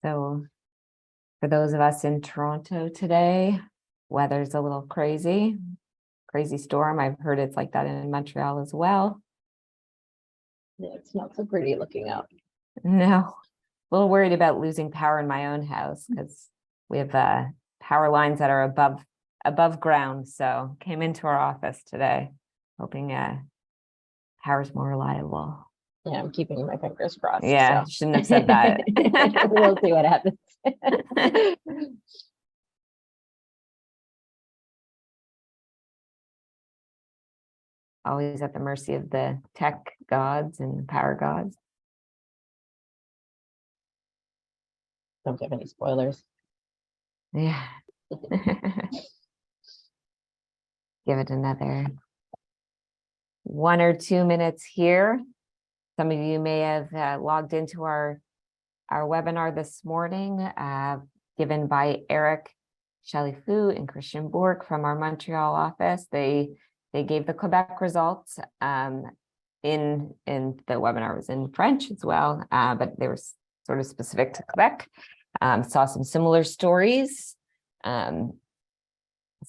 So for those of us in Toronto today, weather's a little crazy storm. I've heard it's like that in Montreal as well. Yeah, it's not so pretty looking out. No, a little worried about losing power in my own house because we have power lines that are above ground. So came into our office today, hoping power's more reliable. Yeah, I'm keeping my fingers crossed. Yeah, so. shouldn't have said that. We'll see what happens. Always at the mercy of the tech gods and power gods. Don't give any spoilers. Yeah. Give it another 1 or 2 minutes here. Some of you may have logged into our webinar this morning, given by Eric Chalifoux and Christian Bourque from our Montreal office. They gave the Quebec results. In the webinar was in French as well, but they were sort of specific to Quebec. Saw some similar stories, as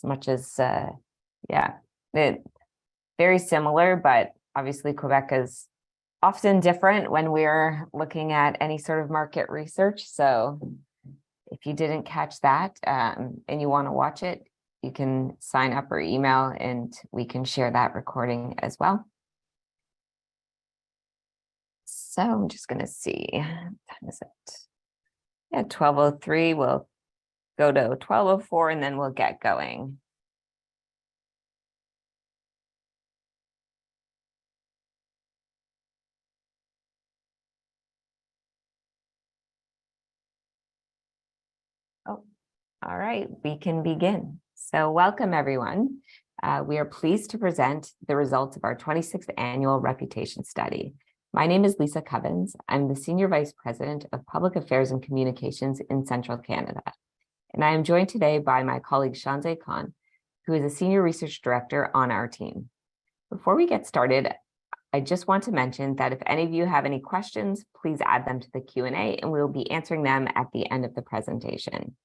much as very similar, but obviously Quebec is often different when we're looking at any sort of market research. So if you didn't catch that and you want to watch it, you can sign up or email and we can share that recording as well. So I'm just going to see, what time is it? Yeah, 12:03. We'll go to 12:04 and then we'll get going. Oh, all right, we can begin. So welcome everyone. We are pleased to present the results of our 26th annual reputation study. My name is Lisa Covens. I'm the Senior Vice President of Public Affairs and Communications in Central Canada. And I am joined today by my colleague Shanze Khan, who is a Senior Research Director on our team. Before we get started, I just want to mention that if any of you have any questions, please add them to the Q&A and we will be answering them at the end of the presentation.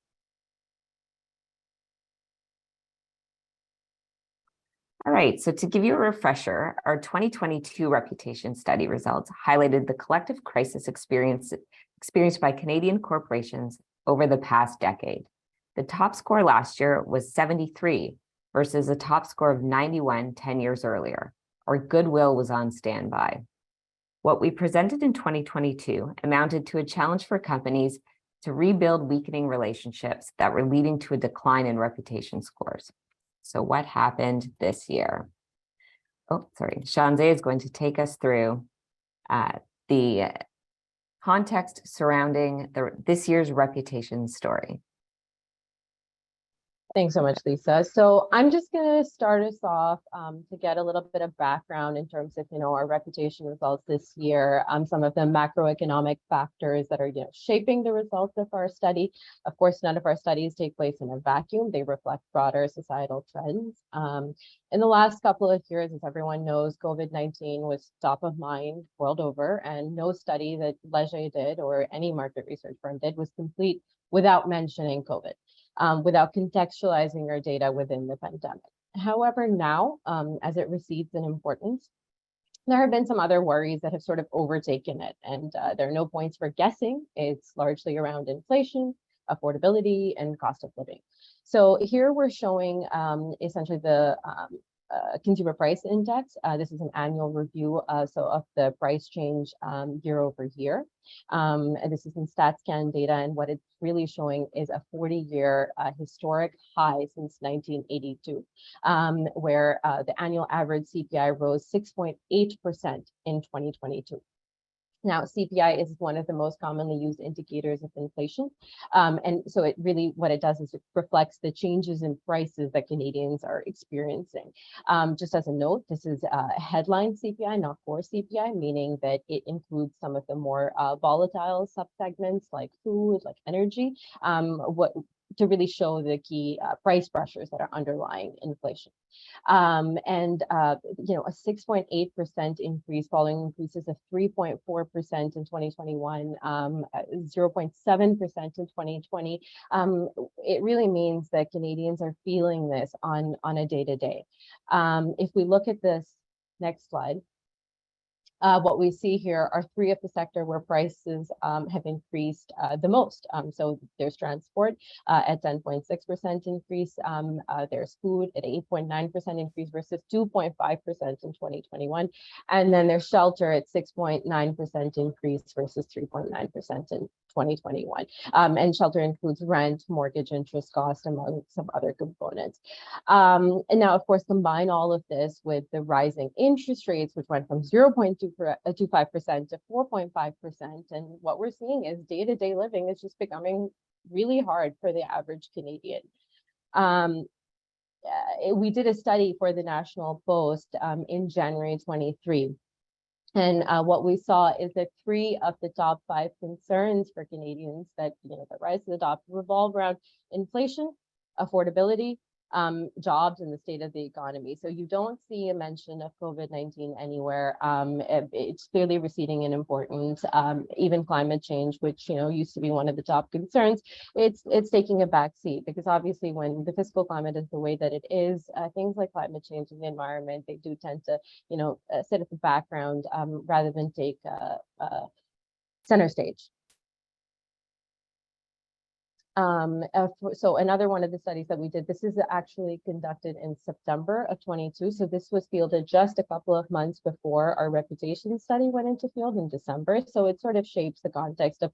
All right, so to give you a refresher, our 2022 reputation study results highlighted the collective crisis experienced by Canadian corporations over the past decade. The top score last year was 73 versus a top score of 91 10 years earlier. Our goodwill was on standby. What we presented in 2022 amounted to a challenge for companies to rebuild weakening relationships that were leading to a decline in reputation scores. So what happened this year? Oh, sorry. Shanze is going to take us through the context surrounding this year's reputation story. Thanks so much, Lisa. So I'm just going to start us off to get a little bit of background in terms of, our reputation results this year, some of the macroeconomic factors that are, shaping the results of our study. Of course, none of our studies take place in a vacuum. They reflect broader societal trends. In the last couple of years, as everyone knows, COVID-19 was top of mind world over, and no study that Leger did or any market research firm did was complete without mentioning COVID. Without contextualizing our data within the pandemic. However, now, as it recedes in importance, there have been some other worries that have sort of overtaken it, and there are no points for guessing. It's largely around inflation, affordability, and cost of living. So here we're showing essentially the consumer price index. This is an annual review of the price change year over year. And this is in StatsCan data, and what it's really showing is a 40-year historic high since 1982, where the annual average CPI rose 6.8% in 2022. Now, CPI is one of the most commonly used indicators of inflation. And so it really, what it does is it reflects the changes in prices that Canadians are experiencing. Just as a note, this is a headline CPI, not core CPI, meaning that it includes some of the more volatile subsegments like food, like energy. to really show the key price pressures that are underlying inflation. You know, a 6.8% increase following increases of 3.4% in 2021, 0.7% in 2020. It really means that Canadians are feeling this on a day-to-day. If we look at this next slide, what we see here are three of the sector where prices have increased the most. So there's transport at 10.6% increase. There's food at 8.9% increase versus 2.5% in 2021. And then there's shelter at 6.9% increase versus 3.9% in 2021. And shelter includes rent, mortgage interest cost, among some other components. And now, of course, combine all of this with the rising interest rates, which went from 0.25% to 4.5%. And what we're seeing is day-to-day living is just becoming really hard for the average Canadian. We did a study for the National Post in January 23. And what we saw is that 3 of the top 5 concerns for Canadians that, you know, that rise to the top revolve around inflation, affordability, jobs, and the state of the economy. So you don't see a mention of COVID-19 anywhere. It's clearly receding in importance. Even climate change, which, you know, used to be one of the top concerns, it's taking a back seat, because obviously when the fiscal climate is the way that it is, things like climate change and the environment, they do tend to, you know, sit at the background rather than take center stage. So another one of the studies that we did, this is actually conducted in September of 22. So this was fielded just a couple of months before our reputation study went into field in December. So it sort of shapes the context of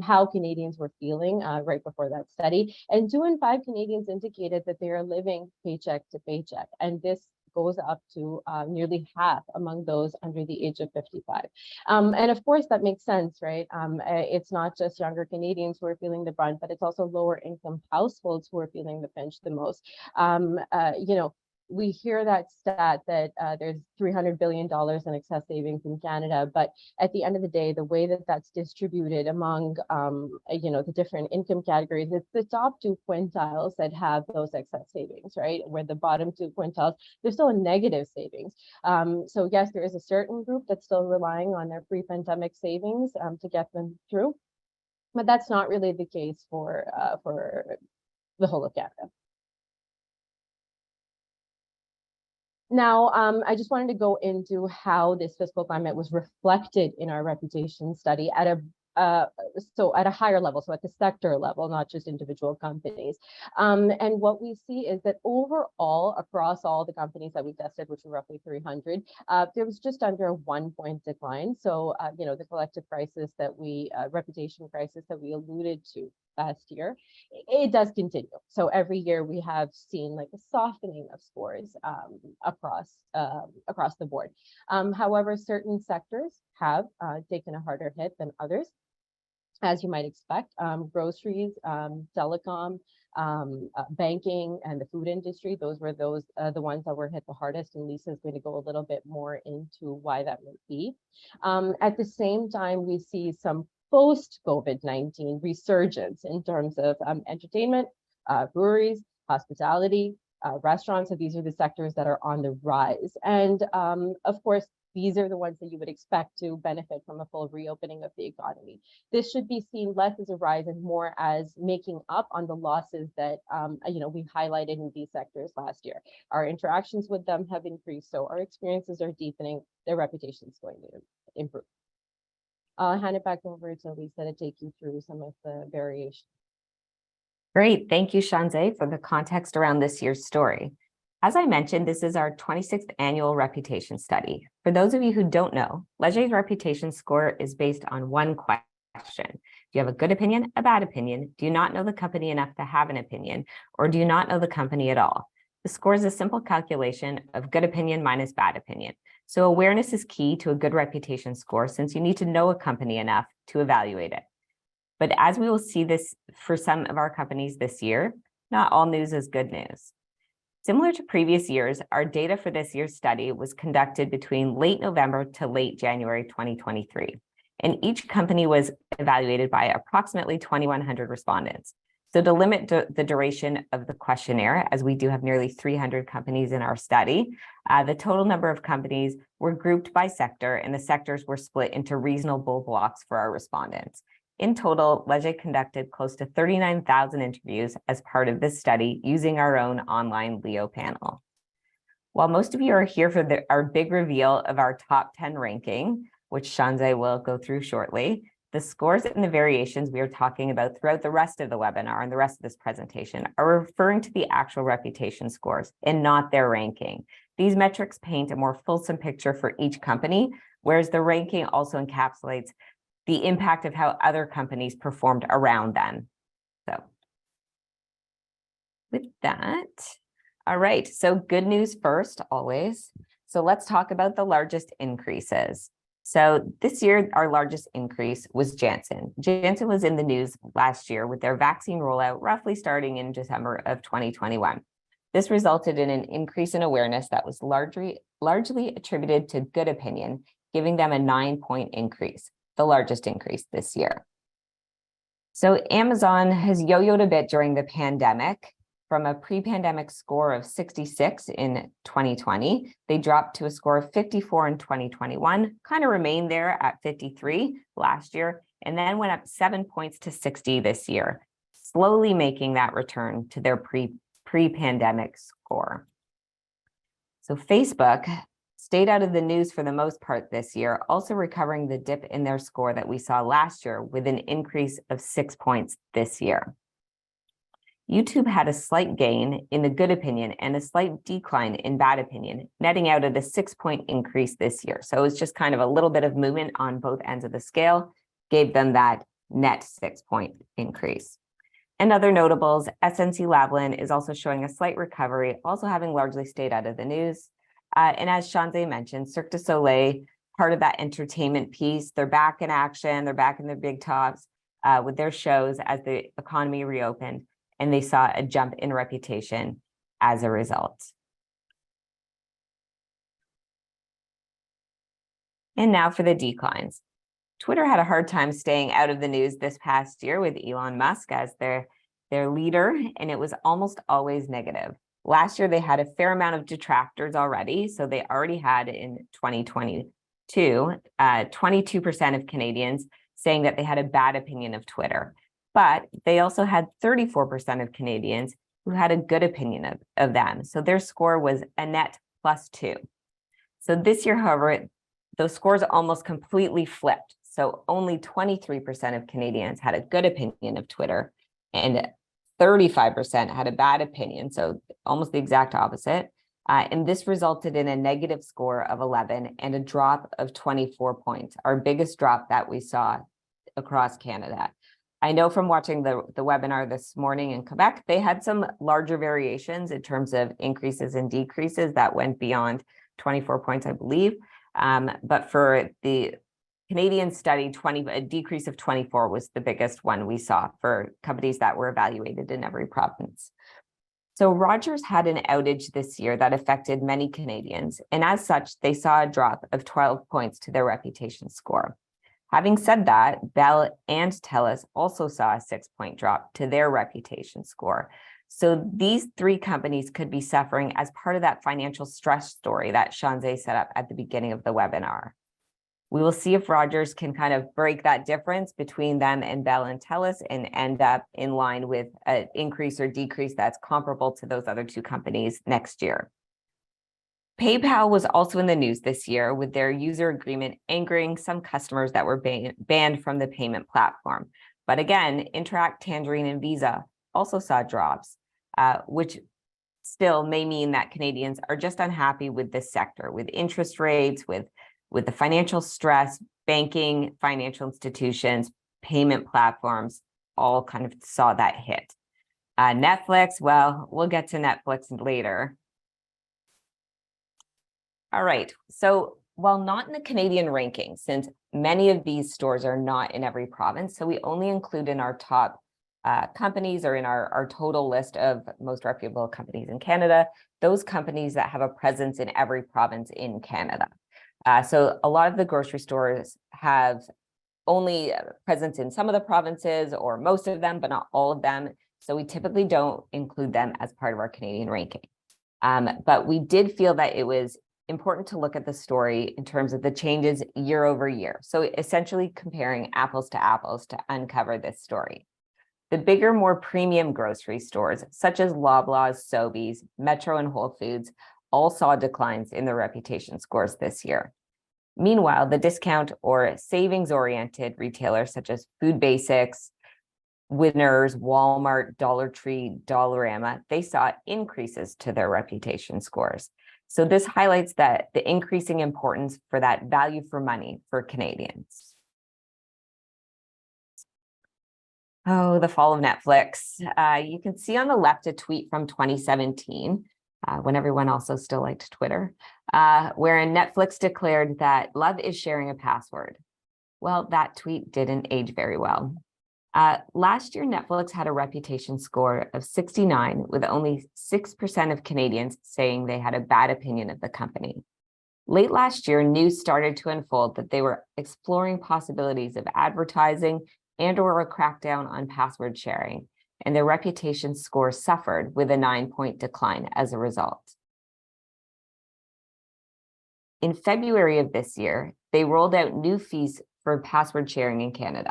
how Canadians were feeling right before that study. And 2 in 5 Canadians indicated that they are living paycheck to paycheck. And this goes up to nearly half among those under the age of 55. And of course, that makes sense, right? It's not just younger Canadians who are feeling the brunt, but it's also lower income households who are feeling the pinch the most. You know, we hear that stat that there's $300 billion in excess savings in Canada, but at the end of the day, the way that that's distributed among, you know, the different income categories, it's the top 2 quintiles that have those excess savings, right? Where the bottom 2 quintiles, there's still a negative savings. So yes, there is a certain group that's still relying on their pre-pandemic savings to get them through, but that's not really the case for the whole of Canada. Now, I just wanted to go into how this fiscal climate was reflected in our reputation study at a higher level, so at the sector level, not just individual companies. And what we see is that overall, across all the companies that we tested, which were roughly 300, there was just under a 1-point decline. So, you know, the collective crisis that we, reputation crisis that we alluded to last year, it does continue. So every year we have seen like a softening of scores across the board. However, certain sectors have taken a harder hit than others, as you might expect. Groceries, telecom, banking, and the food industry, those were the ones that were hit the hardest, and Lisa is going to go a little bit more into why that might be. At the same time, we see some post-COVID-19 resurgence in terms of entertainment, breweries, hospitality, restaurants. So these are the sectors that are on the rise. And of course, these are the ones that you would expect to benefit from a full reopening of the economy. This should be seen less as a rise and more as making up on the losses that you know, we highlighted in these sectors last year. Our interactions with them have increased, so our experiences are deepening. Their reputation is going to improve. I'll hand it back over to Lisa to take you through some of the variations. Great. Thank you, Shanze, for the context around this year's story. As I mentioned, this is our 26th annual reputation study. For those of you who don't know, Leger's reputation score is based on one question. Do you have a good opinion, a bad opinion? Do you not know the company enough to have an opinion? Or do you not know the company at all? The score is a simple calculation of good opinion minus bad opinion. So awareness is key to a good reputation score, since you need to know a company enough to evaluate it. But as we will see this for some of our companies this year, not all news is good news. Similar to previous years, our data for this year's study was conducted between late November to late January 2023, and each company was evaluated by approximately 2,100 respondents. So to limit the duration of the questionnaire, as we do have nearly 300 companies in our study, the total number of companies were grouped by sector, and the sectors were split into reasonable blocks for our respondents. In total, Leger conducted close to 39,000 interviews as part of this study using our own online Leo panel. While most of you are here for our big reveal of our top 10 ranking, which Shanze will go through shortly, the scores and the variations we are talking about throughout the rest of the webinar and the rest of this presentation are referring to the actual reputation scores and not their ranking. These metrics paint a more fulsome picture for each company, whereas the ranking also encapsulates the impact of how other companies performed around them. So with that, all right, so good news first, always. So let's talk about the largest increases. So this year, our largest increase was Janssen. Janssen was in the news last year with their vaccine rollout roughly starting in December of 2021. This resulted in an increase in awareness that was largely attributed to good opinion, giving them a 9-point increase, the largest increase this year. So Amazon has yo-yoed a bit during the pandemic. From a pre-pandemic score of 66 in 2020, they dropped to a score of 54 in 2021, kind of remained there at 53 last year, and then went up 7 points to 60 this year, slowly making that return to their pre-pandemic score. So Facebook stayed out of the news for the most part this year, also recovering the dip in their score that we saw last year with an increase of 6 points this year. YouTube had a slight gain in the good opinion and a slight decline in bad opinion, netting out at a 6-point increase this year. So it was just kind of a little bit of movement on both ends of the scale, gave them that net 6-point increase. And other notables, SNC-Lavalin is also showing a slight recovery, also having largely stayed out of the news. And as Shanze mentioned, Cirque du Soleil, part of that entertainment piece, they're back in action, they're back in their big tops with their shows as the economy reopened, and they saw a jump in reputation as a result. And now for the declines. Twitter had a hard time staying out of the news this past year with Elon Musk as their leader, and it was almost always negative. Last year, they had a fair amount of detractors already. So they already had in 2022, 22% of Canadians saying that they had a bad opinion of Twitter. But they also had 34% of Canadians who had a good opinion of them. So their score was a net +2. So this year, however, those scores almost completely flipped. So only 23% of Canadians had a good opinion of Twitter and 35% had a bad opinion. So almost the exact opposite. And this resulted in a negative score of 11 and a drop of 24 points, our biggest drop that we saw across Canada. I know from watching the webinar this morning in Quebec, they had some larger variations in terms of increases and decreases that went beyond 24 points, I believe. But for the Canadian study, a decrease of 24 was the biggest one we saw for companies that were evaluated in every province. So Rogers had an outage this year that affected many Canadians, and as such, they saw a drop of 12 points to their reputation score. Having said that, Bell and TELUS also saw a 6-point drop to their reputation score. So these three companies could be suffering as part of that financial stress story that Shanze set up at the beginning of the webinar. We will see if Rogers can kind of break that difference between them and Bell and TELUS and end up in line with an increase or decrease that's comparable to those other two companies next year. PayPal was also in the news this year with their user agreement angering some customers that were banned from the payment platform. But again, Interac, Tangerine, and Visa also saw drops, which still may mean that Canadians are just unhappy with this sector, with interest rates, with the financial stress, banking, financial institutions, payment platforms, all kind of saw that hit. Netflix, well, we'll get to Netflix later. All right, so while not in the Canadian ranking, since many of these stores are not in every province, so we only include in our top companies or in our total list of most reputable companies in Canada, those companies that have a presence in every province in Canada. So a lot of the grocery stores have only presence in some of the provinces or most of them, but not all of them. So we typically don't include them as part of our Canadian ranking. But we did feel that it was important to look at the story in terms of the changes year over year. So essentially comparing apples to uncover this story. The bigger, more premium grocery stores, such as Loblaws, Sobeys, Metro, and Whole Foods, all saw declines in their reputation scores this year. Meanwhile, the discount or savings-oriented retailers, such as Food Basics, Winners, Walmart, Dollar Tree, Dollarama, they saw increases to their reputation scores. So this highlights that the increasing importance for that value for money for Canadians. Oh, the fall of Netflix. You can see on the left a tweet from 2017, when everyone also still liked Twitter, wherein Netflix declared that love is sharing a password. Well, that tweet didn't age very well. Last year, Netflix had a reputation score of 69, with only 6% of Canadians saying they had a bad opinion of the company. Late last year, news started to unfold that they were exploring possibilities of advertising and/or a crackdown on password sharing, and their reputation score suffered with a 9-point decline as a result. In February of this year, they rolled out new fees for password sharing in Canada.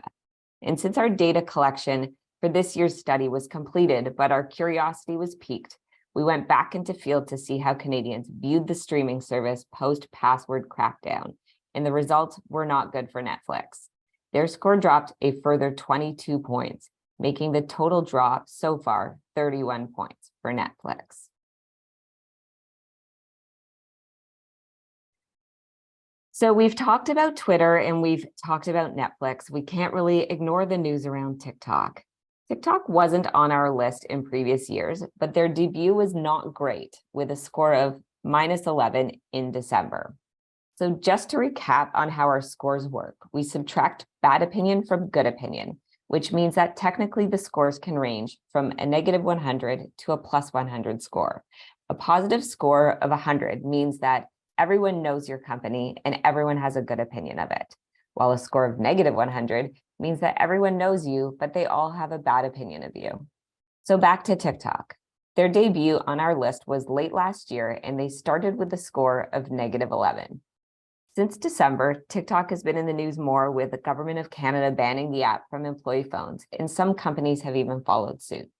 And since our data collection for this year's study was completed, but our curiosity was piqued, we went back into field to see how Canadians viewed the streaming service post-password crackdown, and the results were not good for Netflix. Their score dropped a further 22 points, making the total drop so far 31 points for Netflix. So we've talked about Twitter and we've talked about Netflix. We can't really ignore the news around TikTok. TikTok wasn't on our list in previous years, but their debut was not great, with a score of -11 in December. So just to recap on how our scores work, we subtract bad opinion from good opinion, which means that technically the scores can range from a -100 to a +100 score. A positive score of 100 means that everyone knows your company and everyone has a good opinion of it, while a score of -100 means that everyone knows you, but they all have a bad opinion of you. So back to TikTok. Their debut on our list was late last year, and they started with a score of -11. Since December, TikTok has been in the news more, with the Government of Canada banning the app from employee phones, and some companies have even followed suit.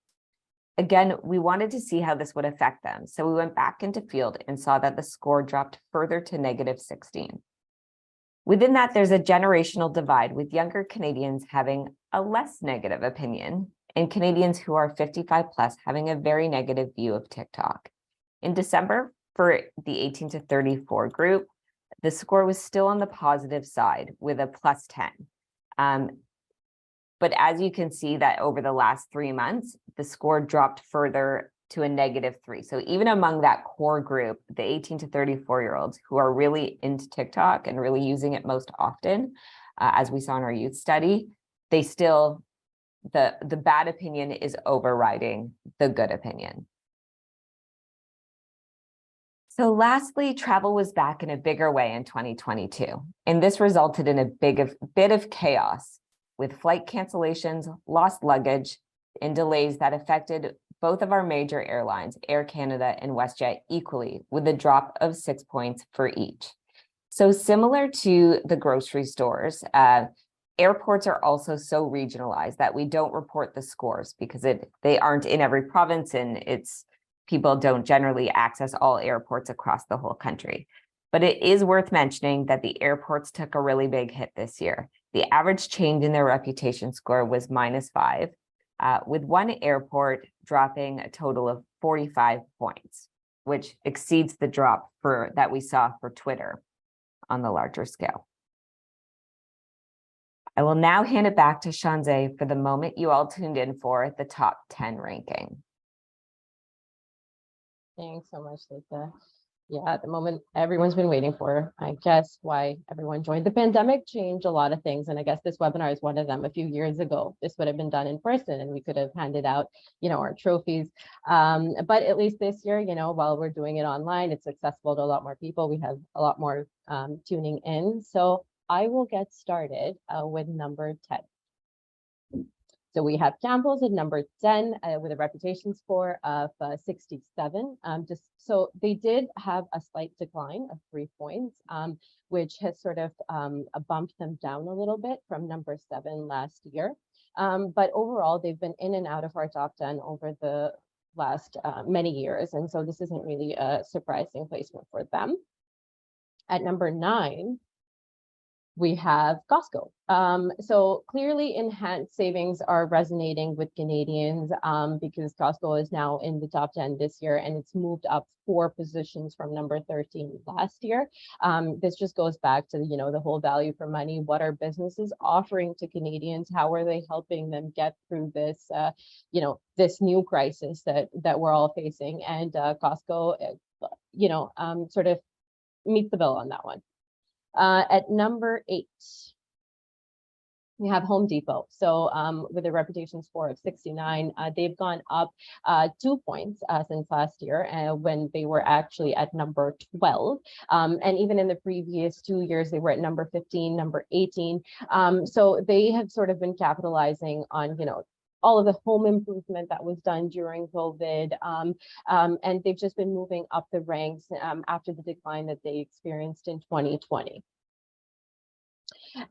Again, we wanted to see how this would affect them, so we went back into field and saw that the score dropped further to -16. Within that, there's a generational divide, with younger Canadians having a less negative opinion and Canadians who are 55 plus having a very negative view of TikTok. In December, for the 18 to 34 group, the score was still on the positive side with a +10. But as you can see that over the last 3 months, the score dropped further to a -3. So even among that core group, the 18 to 34-year-olds who are really into TikTok and really using it most often, as we saw in our youth study, they still, the bad opinion is overriding the good opinion. So lastly, travel was back in a bigger way in 2022, and this resulted in a bit of chaos with flight cancellations, lost luggage, and delays that affected both of our major airlines, Air Canada and WestJet, equally, with a drop of 6 points for each. So similar to the grocery stores, airports are also so regionalized that we don't report the scores because they aren't in every province, and people don't generally access all airports across the whole country. But it is worth mentioning that the airports took a really big hit this year. The average change in their reputation score was -5, with one airport dropping a total of 45 points, which exceeds the drop that we saw for Twitter on the larger scale. I will now hand it back to Shanze for the moment you all tuned in for, the top 10 ranking. Thanks so much, Lisa. Yeah, the moment everyone's been waiting for. I guess why everyone joined. The pandemic changed a lot of things, and I guess this webinar is one of them. A few years ago, this would have been done in person, and we could have handed out, our trophies. But at least this year, while we're doing it online, it's accessible to a lot more people. We have a lot more tuning in. So I will get started with number 10. So we have Campbell's at number 10 with a reputation score of 67. Just so they did have a slight decline of 3 points, which has sort of bumped them down a little bit from number 7 last year. But overall, they've been in and out of our top 10 over the last many years. And so this isn't really a surprising placement for them. At number 9, we have Costco. So clearly enhanced savings are resonating with Canadians because Costco is now in the top 10 this year, and it's moved up 4 positions from number 13 last year. This just goes back to, the whole value for money. What are businesses offering to Canadians? How are they helping them get through this, this new crisis that we're all facing? And Costco, sort of meets the bill on that one. At number 8, we have Home Depot. So with a reputation score of 69, they've gone up 2 points since last year when they were actually at number 12. And even in the previous 2 years, they were at number 15, number 18. So they have sort of been capitalizing on, all of the home improvement that was done during COVID. And they've just been moving up the ranks after the decline that they experienced in 2020.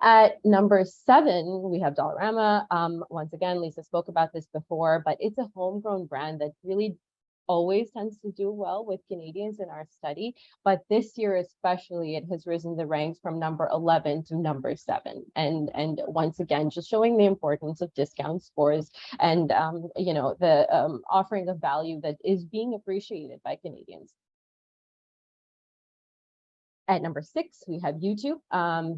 At number 7, we have Dollarama. Once again, Lisa spoke about this before, but it's a homegrown brand that really always tends to do well with Canadians in our study. But this year especially, it has risen the ranks from number 11 to number 7. And once again, just showing the importance of discount scores and, the offering of value that is being appreciated by Canadians. At number 6, we have YouTube.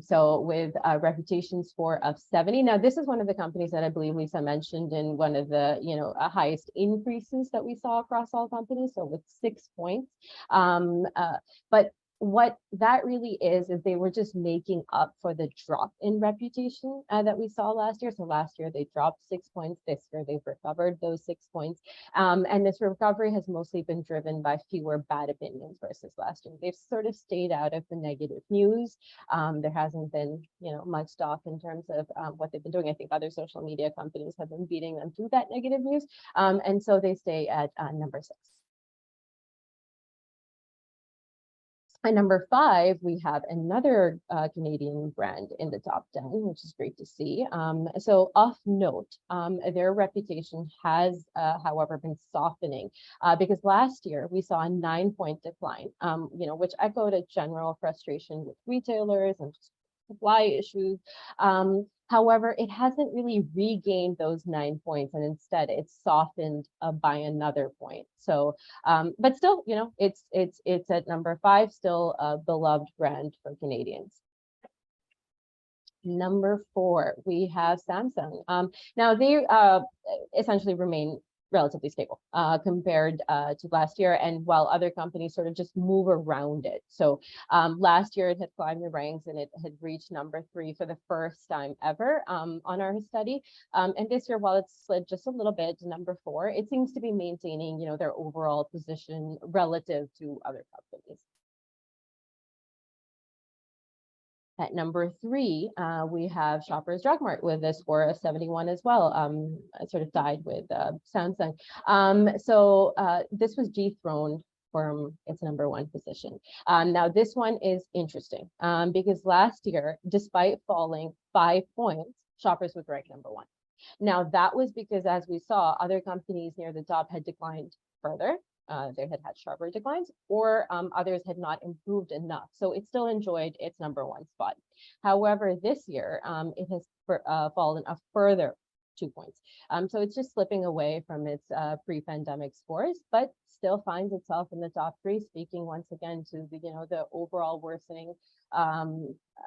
So with a reputation score of 70. Now, this is one of the companies that I believe Lisa mentioned in one of the, highest increases that we saw across all companies. So with 6 points. But what that really is they were just making up for the drop in reputation that we saw last year. So last year they dropped 6 points. This year they've recovered those 6 points. And this recovery has mostly been driven by fewer bad opinions versus last year. They've sort of stayed out of the negative news. There hasn't been, much talk in terms of what they've been doing. I think other social media companies have been beating them to that negative news. And so they stay at number 6. At number 5, we have another Canadian brand in the top 10, which is great to see. So of note, their reputation has, however, been softening because last year we saw a 9-point decline, which echoed a general frustration with retailers and just supply issues. However, it hasn't really regained those 9 points, and instead it's softened by another point. So, but still, it's at number 5, still a beloved brand for Canadians. Number 4, we have Samsung. Now they essentially remain relatively stable compared to last year, and while other companies sort of just move around it. So last year it had climbed the ranks and it had reached number 3 for the first time ever on our study. And this year, while it's slid just a little bit to number 4, it seems to be maintaining, their overall position relative to other companies. At number 3, we have Shoppers Drug Mart with a score of 71 as well, sort of tied with Samsung. So this was dethroned from its number 1 position. Now, this one is interesting because last year, despite falling 5 points, Shoppers was ranked number 1. Now, that was because, as we saw, other companies near the top had declined further. They had sharper declines, or others had not improved enough. So it still enjoyed its number 1 spot. However, this year, it has fallen a further 2 points. So it's just slipping away from its pre-pandemic scores, but still finds itself in the top 3, speaking once again to the overall worsening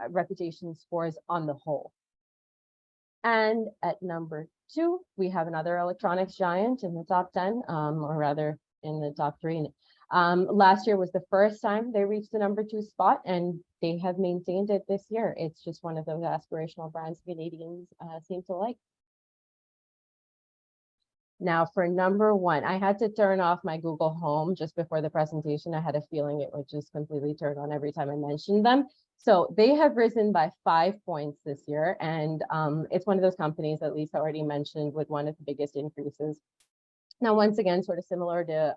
reputation scores on the whole. And at number 2, we have another electronics giant in the top 10, or rather in the top 3. Last year was the first time they reached the number 2 spot, and they have maintained it this year. It's just one of those aspirational brands Canadians seem to like. Now for number 1, I had to turn off my Google Home just before the presentation. I had a feeling it would just completely turn on every time I mentioned them. So they have risen by 5 points this year. And it's one of those companies that Lisa already mentioned with one of the biggest increases. Now, once again, sort of similar to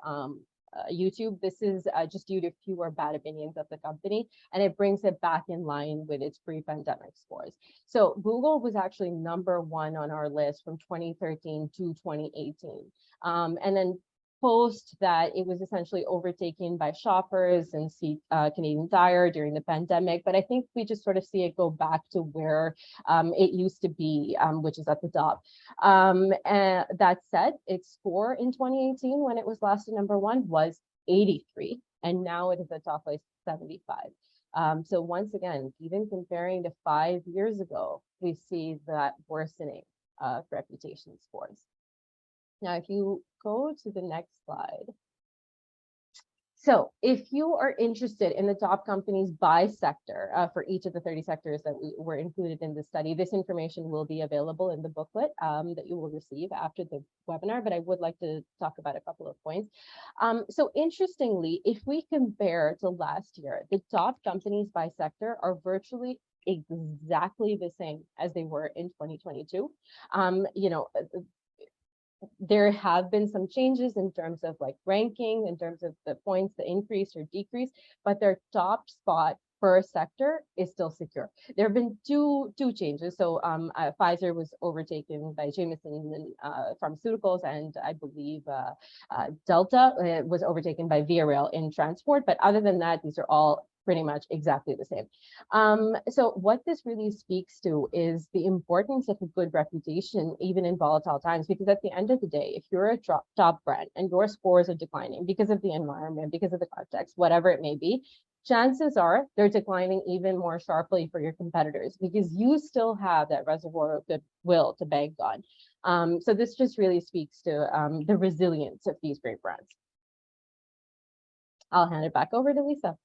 YouTube, this is just due to fewer bad opinions of the company, and it brings it back in line with its pre-pandemic scores. So Google was actually #1 on our list from 2013 to 2018. And then post that, it was essentially overtaken by Shoppers and Canadian Tire during the pandemic. But I think we just sort of see it go back to where it used to be, which is at the top. And that said, its score in 2018, when it was last at #1, was 83, and now it is at top place 75. So once again, even comparing to 5 years ago, we see that worsening of reputation scores. Now, if you go to the next slide. So if you are interested in the top companies by sector for each of the 30 sectors that were included in the study, this information will be available in the booklet that you will receive after the webinar, but I would like to talk about a couple of points. So interestingly, if we compare to last year, the top companies by sector are virtually exactly the same as they were in 2022. You know, there have been some changes in terms of like ranking, in terms of the points, the increase or decrease, but their top spot per sector is still secure. There have been two changes. So Pfizer was overtaken by Jameson Pharmaceuticals, and I believe Delta was overtaken by Via Rail in transport. But other than that, these are all pretty much exactly the same. So what this really speaks to is the importance of a good reputation, even in volatile times, because at the end of the day, if you're a top brand and your scores are declining because of the environment, because of the context, whatever it may be, chances are they're declining even more sharply for your competitors because you still have that reservoir of goodwill to bank on. So this just really speaks to the resilience of these great brands. I'll hand it back over to Lisa.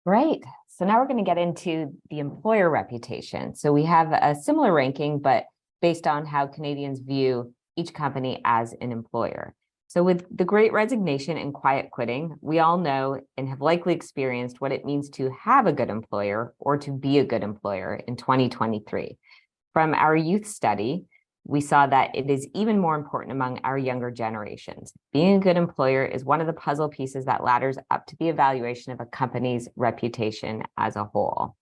Right. So now we're going to get into the employer reputation. So we have a similar ranking, but based on how Canadians view each company as an employer. So with the Great Resignation and quiet quitting, we all know and have likely experienced what it means to have a good employer or to be a good employer in 2023. From our youth study, we saw that it is even more important among our younger generations. Being a good employer is one of the puzzle pieces that ladders up to the evaluation of a company's reputation as a whole.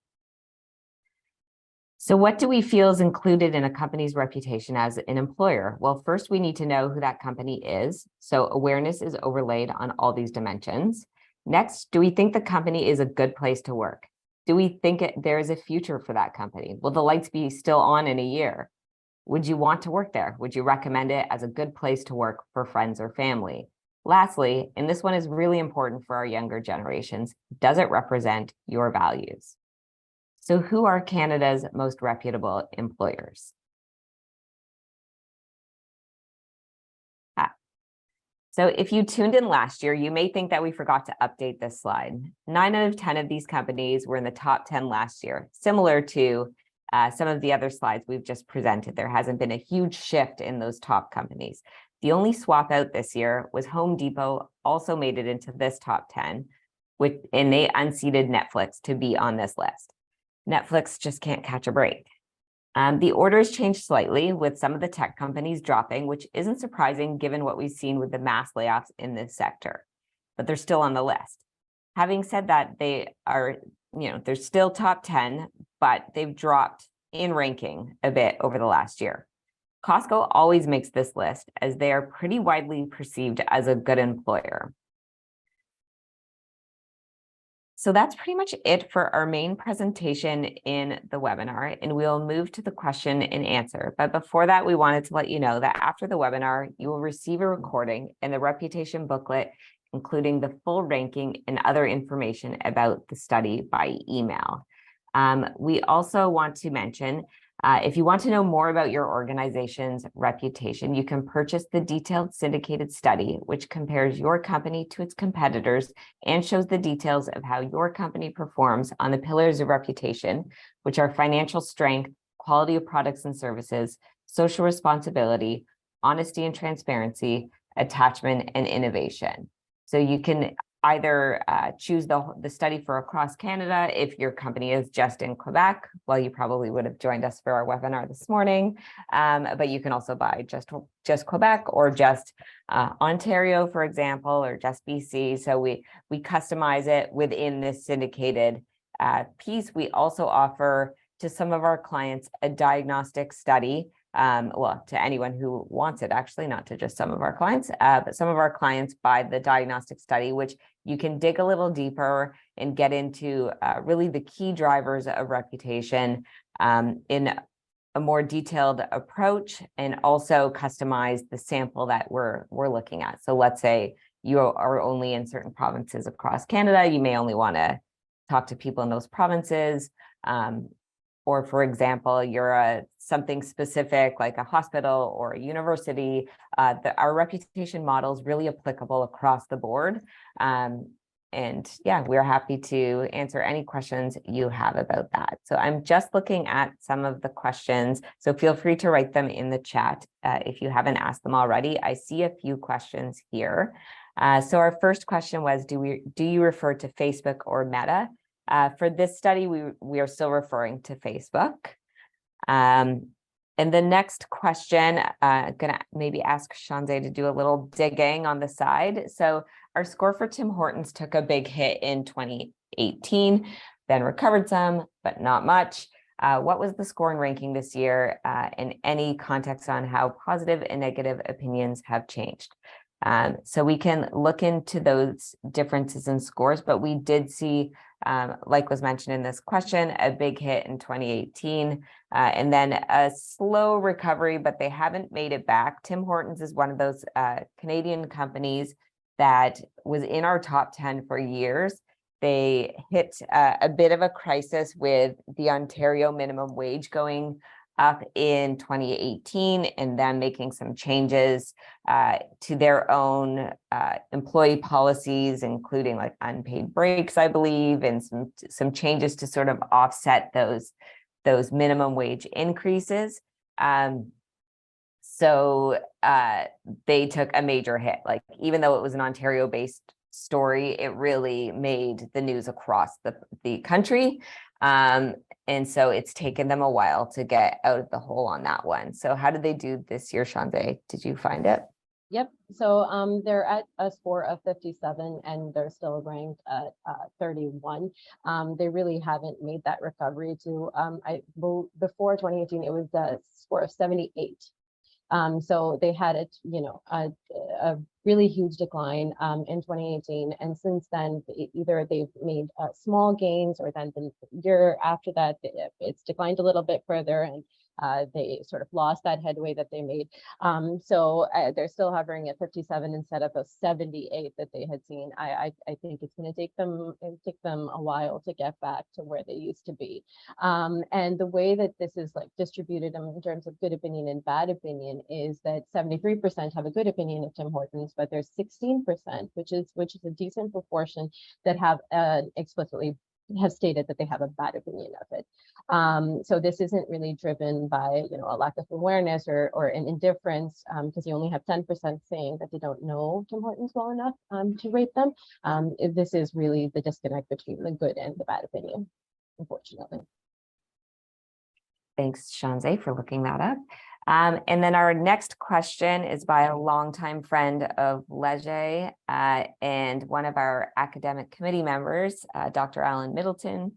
So what do we feel is included in a company's reputation as an employer? Well, first we need to know who that company is. So awareness is overlaid on all these dimensions. Next, do we think the company is a good place to work? Do we think there is a future for that company? Will the lights be still on in a year? Would you want to work there? Would you recommend it as a good place to work for friends or family? Lastly, and this one is really important for our younger generations, does it represent your values? So who are Canada's most reputable employers? So if you tuned in last year, you may think that we forgot to update this slide. 9 out of 10 of these companies were in the top 10 last year, similar to some of the other slides we've just presented. There hasn't been a huge shift in those top companies. The only swap out this year was Home Depot also made it into this top 10, and they unseated Netflix to be on this list. Netflix just can't catch a break. The orders changed slightly with some of the tech companies dropping, which isn't surprising given what we've seen with the mass layoffs in this sector, but they're still on the list. Having said that, they are, they're still top 10, but they've dropped in ranking a bit over the last year. Costco always makes this list as they are pretty widely perceived as a good employer. So that's pretty much it for our main presentation in the webinar, and we'll move to the question and answer. But before that, we wanted to let you know that after the webinar, you will receive a recording and the reputation booklet, including the full ranking and other information about the study by email. We also want to mention, if you want to know more about your organization's reputation, you can purchase the detailed syndicated study, which compares your company to its competitors and shows the details of how your company performs on the pillars of reputation, which are financial strength, quality of products and services, social responsibility, honesty and transparency, attachment, and innovation. So you can either choose the study for across Canada if your company is just in Quebec. Well, you probably would have joined us for our webinar this morning, but you can also buy just Quebec or just Ontario, for example, or just BC. So we customize it within this syndicated piece. We also offer to some of our clients a diagnostic study. Well, to anyone who wants it, actually, not to just some of our clients, but some of our clients buy the diagnostic study, which you can dig a little deeper and get into really the key drivers of reputation in a more detailed approach, and also customize the sample that we're looking at. So let's say you are only in certain provinces across Canada, you may only want to talk to people in those provinces. Or for example, you're something specific like a hospital or a university. Our reputation model is really applicable across the board. And yeah, we're happy to answer any questions you have about that. So I'm just looking at some of the questions. So feel free to write them in the chat if you haven't asked them already. I see a few questions here. So our first question was, do you refer to Facebook or Meta? For this study, we are still referring to Facebook. And the next question, I'm gonna maybe ask Shanze to do a little digging on the side. So our score for Tim Hortons took a big hit in 2018, then recovered some, but not much. What was the score and ranking this year, and any context on how positive and negative opinions have changed? So we can look into those differences in scores, but we did see, like was mentioned in this question, a big hit in 2018, and then a slow recovery, but they haven't made it back. Tim Hortons is one of those Canadian companies that was in our top 10 for years. They hit a bit of a crisis with the Ontario minimum wage going up in 2018, and then making some changes to their own employee policies, including like unpaid breaks, I believe, and some changes to sort of offset those minimum wage increases. So they took a major hit. Like, even though it was an Ontario-based story, it really made the news across the country. And so it's taken them a while to get out of the hole on that one. So how did they do this year, Shanze? Did you find it? Yep. So they're at a score of 57 and they're still ranked at 31. They really haven't made that recovery to, before 2018, it was a score of 78. So they had a really huge decline in 2018, and since then either they've made small gains, or then the year after that it's declined a little bit further, and they sort of lost that headway that they made. So they're still hovering at 57 instead of a 78 that they had seen. I think it's going to take them a while to get back to where they used to be. And the way that this is like distributed in terms of good opinion and bad opinion is that 73% have a good opinion of Tim Hortons, but there's 16%, which is a decent proportion, that have explicitly have stated that they have a bad opinion of it. So this isn't really driven by a lack of awareness or an indifference, because you only have 10% saying that they don't know Tim Hortons well enough to rate them. This is really the disconnect between the good and the bad opinion, unfortunately. Thanks, Shanze, for looking that up. And then our next question is by a longtime friend of Leger and one of our academic committee members, Dr. Alan Middleton.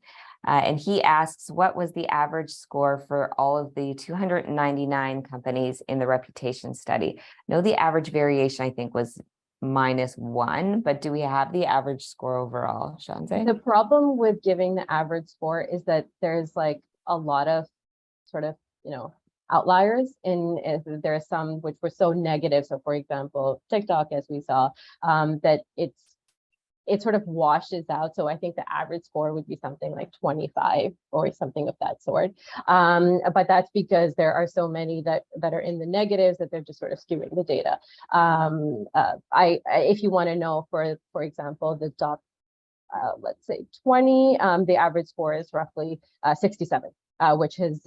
And he asks, what was the average score for all of the 299 companies in the reputation study? No, the average variation, I think, was -1, but do we have the average score overall, Shanze? The problem with giving the average score is that there's like a lot of sort of, outliers, and there are some which were so negative. So for example, TikTok, as we saw, that it sort of washes out. So I think the average score would be something like 25 or something of that sort. But that's because there are so many that are in the negatives that they're just sort of skewing the data. If you want to know, for example, the top, let's say 20, the average score is roughly 67. Which has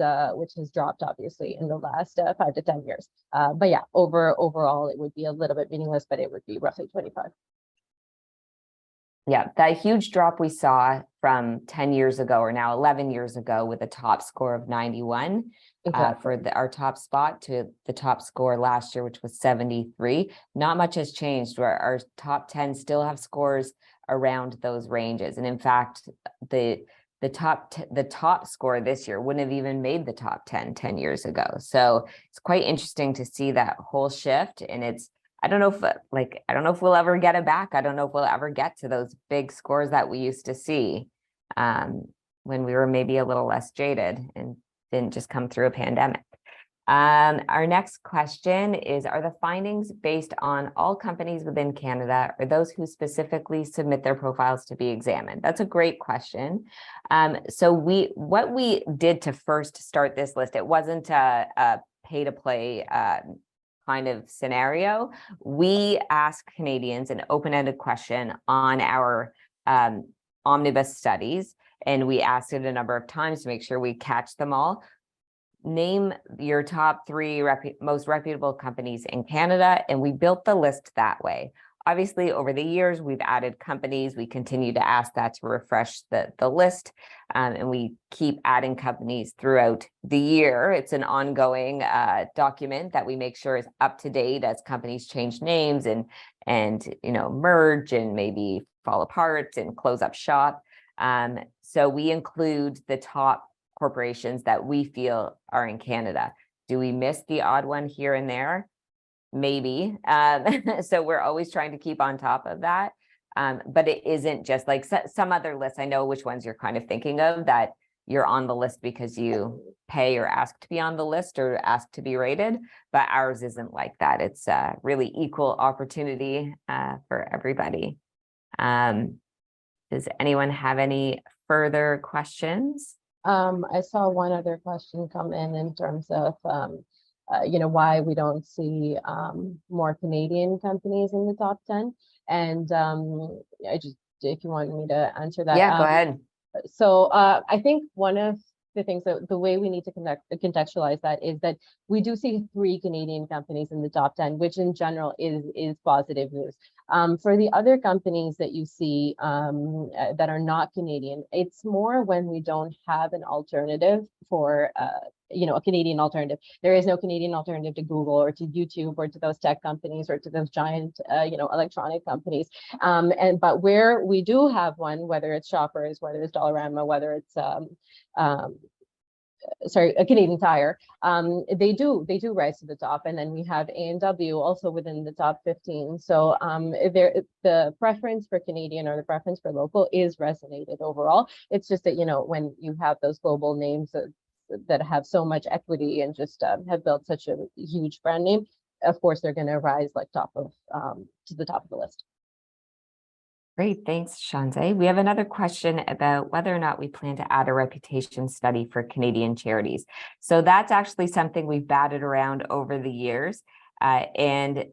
dropped obviously in the last 5 to 10 years. But yeah, overall it would be a little bit meaningless, but it would be roughly 25. Yeah, that huge drop we saw from 10 years ago, or now 11 years ago, with a top score of 91 Exactly. for our top spot, to the top score last year, which was 73. Not much has changed. Where our top 10 still have scores around those ranges. And in fact, the top score this year wouldn't have even made the top 10 years ago. So it's quite interesting to see that whole shift. And I don't know if we'll ever get it back. I don't know if we'll ever get to those big scores that we used to see when we were maybe a little less jaded and didn't just come through a pandemic. Our next question is, are the findings based on all companies within Canada, or those who specifically submit their profiles to be examined? That's a great question. So what we did to first start this list, it wasn't a pay to play kind of scenario. We asked Canadians an open-ended question on our omnibus studies, and we asked it a number of times to make sure we catch them all. Name your top 3 most reputable companies in Canada, and we built the list that way. Obviously, over the years, we've added companies. We continue to ask that to refresh the list, and we keep adding companies throughout the year. It's an ongoing document that we make sure is up to date as companies change names and merge and maybe fall apart and close up shop. So we include the top corporations that we feel are in Canada. Do we miss the odd one here and there? Maybe. So we're always trying to keep on top of that. But it isn't just like some other lists. I know which ones you're kind of thinking of, that you're on the list because you pay or ask to be on the list or ask to be rated, but ours isn't like that. It's really equal opportunity for everybody. Does anyone have any further questions? I saw one other question come in terms of, why we don't see more Canadian companies in the top 10. And if you want me to answer that. Yeah, go ahead. So I think one of the things that the way we need to contextualize that is that we do see 3 Canadian companies in the top 10, which in general is positive news. For the other companies that you see that are not Canadian, it's more when we don't have an alternative for a Canadian alternative. There is no Canadian alternative to Google or to YouTube or to those tech companies or to those giant electronic companies. But where we do have one, whether it's Shoppers, whether it's Dollarama, whether it's a Canadian Tire, they do rise to the top. And then we have A&W also within the top 15. So the preference for Canadian or the preference for local is resonated overall. It's just that, when you have those global names that have so much equity and just have built such a huge brand name, of course, they're going to rise like to the top of the list. Great, thanks, Shanze. We have another question about whether or not we plan to add a reputation study for Canadian charities. So that's actually something we've batted around over the years. And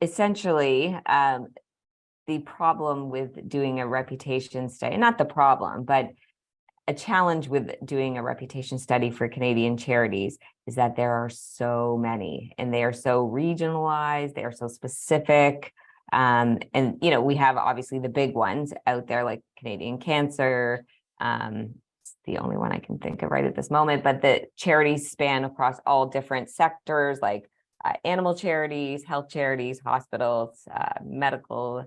essentially, the problem with doing a reputation study, not the problem, but a challenge with doing a reputation study for Canadian charities is that there are so many, and they are so regionalized, they are so specific. And we have obviously the big ones out there like Canadian Cancer. It's the only one I can think of right at this moment, but the charities span across all different sectors, like animal charities, health charities, hospitals, medical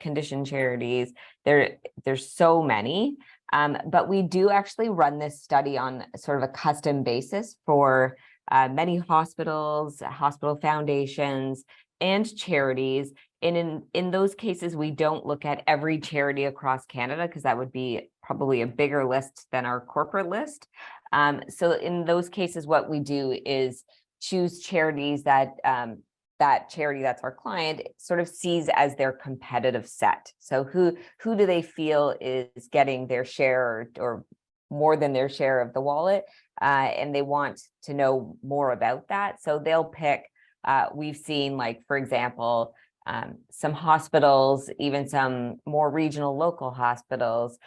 condition charities. There's so many, but we do actually run this study on sort of a custom basis for many hospitals, hospital foundations, and charities. And in those cases, we don't look at every charity across Canada, because that would be probably a bigger list than our corporate list. So in those cases, what we do is choose charities that that charity that's our client sort of sees as their competitive set. So who do they feel is getting their share or more than their share of the wallet, and they want to know more about that. So they'll pick, we've seen, like, for example, some hospitals, even some more regional local hospitals,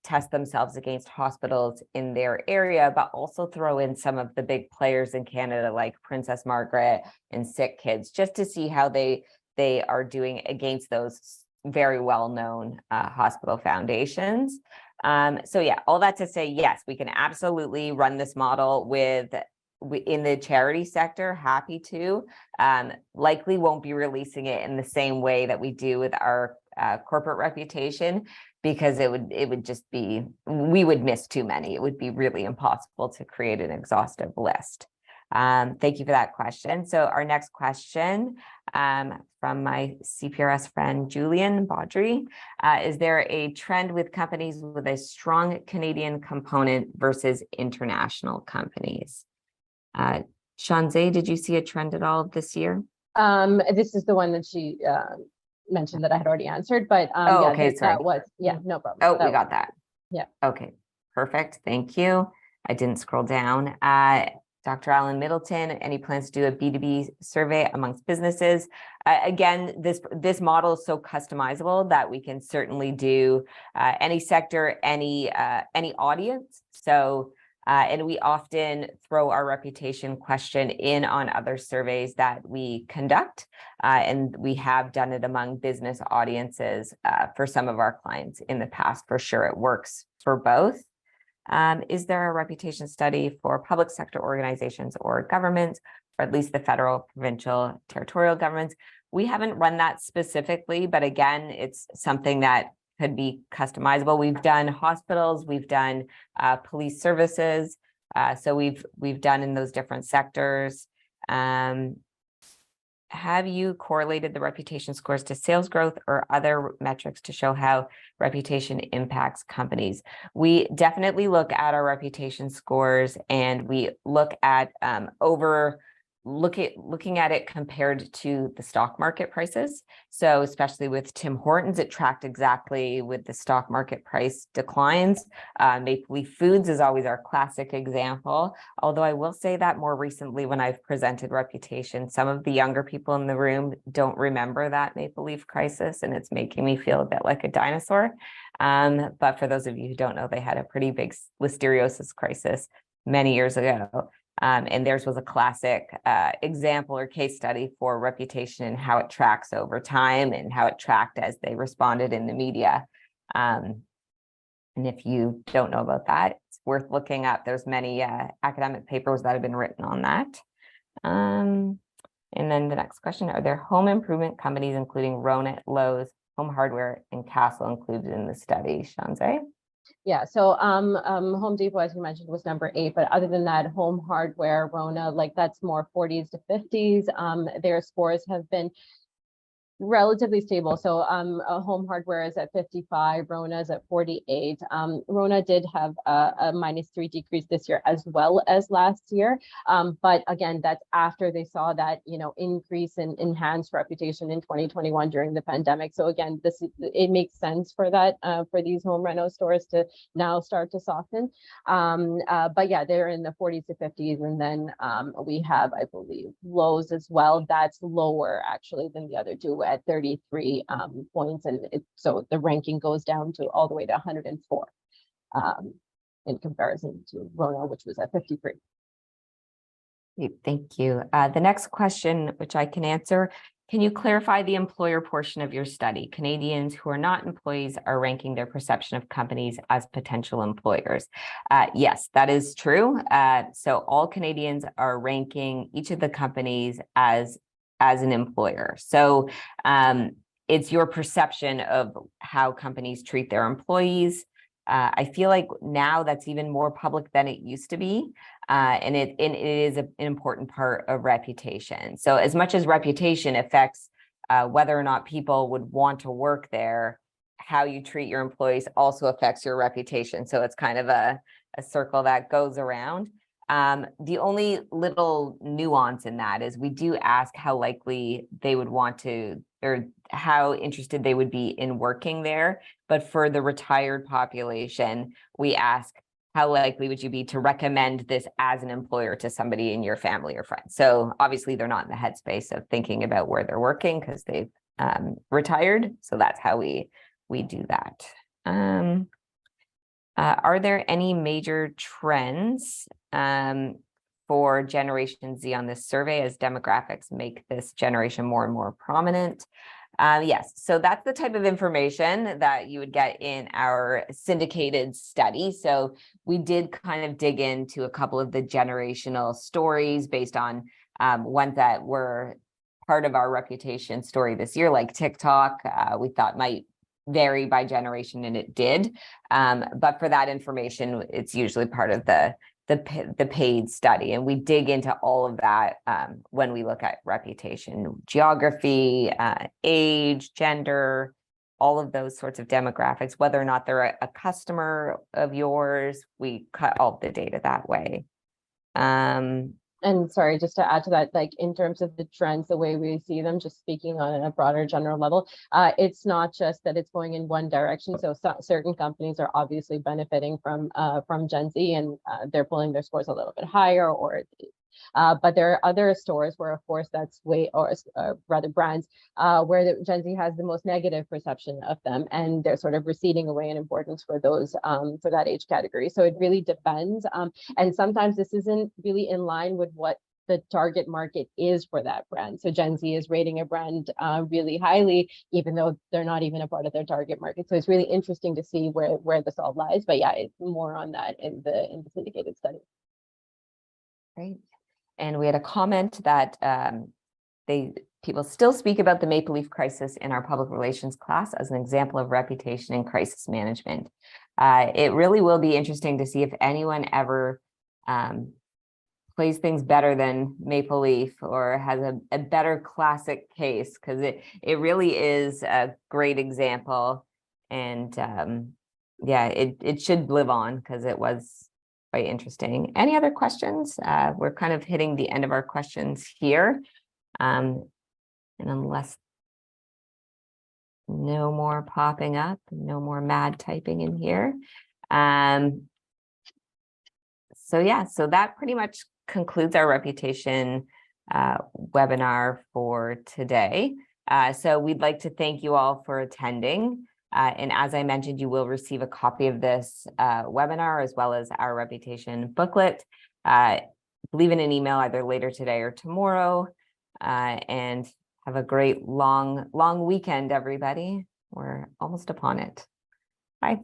test themselves against hospitals in their area, but also throw in some of the big players in Canada like Princess Margaret and Sick Kids, just to see how they are doing against those very well-known hospital foundations. So yeah, all that to say, yes, we can absolutely run this model in the charity sector, happy to. Likely won't be releasing it in the same way that we do with our corporate reputation, because it would just be, we would miss too many. It would be really impossible to create an exhaustive list. Thank you for that question. So our next question from my CPRS friend, Julian Baudry, is there a trend with companies with a strong Canadian component versus international companies? Shanze, did you see a trend at all this year? This is the one that she mentioned that I had already answered, but Oh, yeah, okay, sorry. that was, yeah, no problem. Oh, we got that. Yeah. Okay, perfect. Thank you. I didn't scroll down. Dr. Alan Middleton, any plans to do a B2B survey amongst businesses? Again, this model is so customizable that we can certainly do any sector, any audience. So, and we often throw our reputation question in on other surveys that we conduct, and we have done it among business audiences for some of our clients in the past. For sure, it works for both. Is there a reputation study for public sector organizations or governments, or at least the federal, provincial, territorial governments? We haven't run that specifically, but again, it's something that could be customizable. We've done hospitals, we've done police services, so we've done in those different sectors. Have you correlated the reputation scores to sales growth or other metrics to show how reputation impacts companies? We definitely look at our reputation scores, and we look at looking at it compared to the stock market prices. So especially with Tim Hortons, it tracked exactly with the stock market price declines. Maple Leaf Foods is always our classic example. Although I will say that more recently, when I've presented reputation, some of the younger people in the room don't remember that Maple Leaf crisis, and it's making me feel a bit like a dinosaur. But for those of you who don't know, they had a pretty big listeriosis crisis many years ago. And theirs was a classic example or case study for reputation and how it tracks over time and how it tracked as they responded in the media. And if you don't know about that, it's worth looking up. There's many academic papers that have been written on that. And then the next question, are there home improvement companies, including Rona, Lowe's, Home Hardware, and Castle included in the study, Shanze? Yeah, so Home Depot, as you mentioned, was number 8, but other than that, Home Hardware, Rona, like that's more 40s to 50s. Their scores have been relatively stable. So Home Hardware is at 55, Rona is at 48. Rona did have a -3 decrease this year as well as last year. But again, that's after they saw that, increase in enhanced reputation in 2021 during the pandemic. So again, it makes sense for that, for these home reno stores to now start to soften. But yeah, they're in the 40s to 50s. And then we have, I believe, Lowe's as well. That's lower actually than the other two at 33 points, and so the ranking goes down to all the way to 104 in comparison to Rona, which was at 53. Thank you. The next question, which I can answer, can you clarify the employer portion of your study? Canadians who are not employees are ranking their perception of companies as potential employers. Yes, that is true. So all Canadians are ranking each of the companies as an employer. So it's your perception of how companies treat their employees. I feel like now that's even more public than it used to be. And it is an important part of reputation. So as much as reputation affects whether or not people would want to work there, how you treat your employees also affects your reputation. So it's kind of a circle that goes around. The only little nuance in that is we do ask how likely they would want to, or how interested they would be in working there. But for the retired population, we ask, how likely would you be to recommend this as an employer to somebody in your family or friends? So obviously they're not in the headspace of thinking about where they're working because they've retired. So that's how we do that. Are there any major trends for Generation Z on this survey as demographics make this generation more and more prominent? Yes, so that's the type of information that you would get in our syndicated study. So we did kind of dig into a couple of the generational stories based on ones that were part of our reputation story this year, like TikTok, we thought might vary by generation, and it did. But for that information, it's usually part of the paid study, and we dig into all of that when we look at reputation, geography, age, gender, all of those sorts of demographics, whether or not they're a customer of yours. We cut all the data that way. And sorry, just to add to that, like in terms of the trends, the way we see them, just speaking on a broader general level, it's not just that it's going in one direction. So certain companies are obviously benefiting from Gen Z, and they're pulling their scores a little bit higher, or but there are other stores where, of course, that's rather brands where the Gen Z has the most negative perception of them, and they're sort of receding away in importance for those for that age category. So it really depends, and sometimes this isn't really in line with what the target market is for that brand. So Gen Z is rating a brand really highly, even though they're not even a part of their target market. So it's really interesting to see where this all lies. But yeah, it's more on that in the syndicated study. Great. And we had a comment that people still speak about the Maple Leaf crisis in our public relations class as an example of reputation and crisis management. It really will be interesting to see if anyone ever plays things better than Maple Leaf or has a better classic case, because it really is a great example. And yeah, it should live on because it was quite interesting. Any other questions? We're kind of hitting the end of our questions here. And unless no more popping up, no more mad typing in here. So yeah, so that pretty much concludes our reputation webinar for today. So we'd like to thank you all for attending. And as I mentioned, you will receive a copy of this webinar as well as our reputation booklet. Leave in an email either later today or tomorrow. And have a great long weekend, everybody. We're almost upon it. Bye.